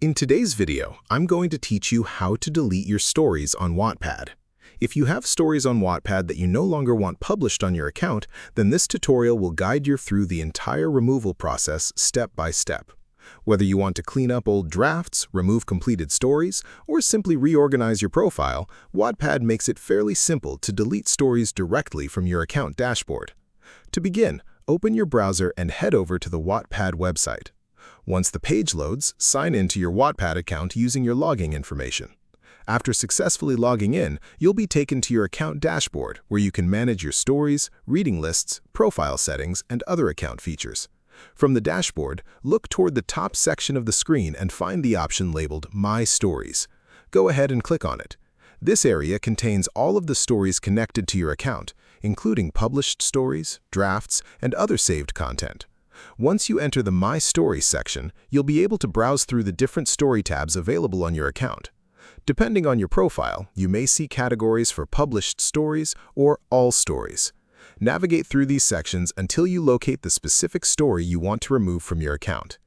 In today's video, I'm going to teach you how to delete your stories on Wattpad. If you have stories on Wattpad that you no longer want published on your account, then this tutorial will guide you through the entire removal process step by step. Whether you want to clean up old drafts, remove completed stories, or simply reorganize your profile, Wattpad makes it fairly simple to delete stories directly from your account dashboard. To begin, open your browser and head over to the Wattpad website. Once the page loads, sign in to your Wattpad account using your login information. After successfully logging in, you'll be taken to your account dashboard where you can manage your stories, reading lists, profile settings, and other account features. From the dashboard, look toward the top section of the screen and find the option labeled My Stories. Go ahead and click on it. This area contains all of the stories connected to your account, including published stories, drafts, and other saved content. Once you enter the My Stories section, you'll be able to browse through the different story tabs available on your account. Depending on your profile, you may see categories for published stories or all stories. Navigate through these sections until you locate the specific story you want to remove from your account.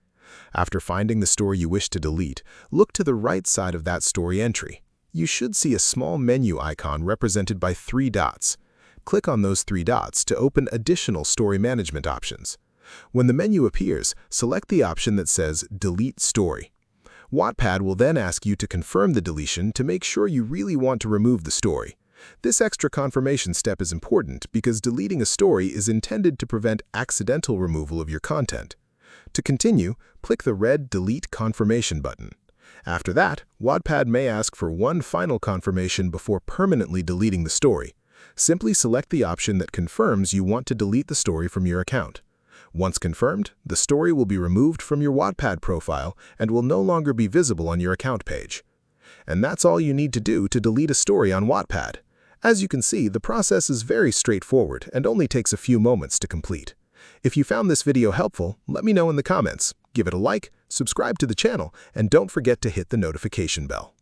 After finding the story you wish to delete, look to the right side of that story entry. You should see a small menu icon represented by 3 dots. Click on those 3 dots to open additional story management options. When the menu appears, select the option that says Delete Story. Wattpad will then ask you to confirm the deletion to make sure you really want to remove the story. This extra confirmation step is important because deleting a story is intended to prevent accidental removal of your content. To continue, click the red Delete Confirmation button. After that, Wattpad may ask for one final confirmation before permanently deleting the story. Simply select the option that confirms you want to delete the story from your account. Once confirmed, the story will be removed from your Wattpad profile and will no longer be visible on your account page. And that's all you need to do to delete a story on Wattpad. As you can see, the process is very straightforward and only takes a few moments to complete. If you found this video helpful, let me know in the comments. Give it a like, subscribe to the channel, and don't forget to hit the notification bell.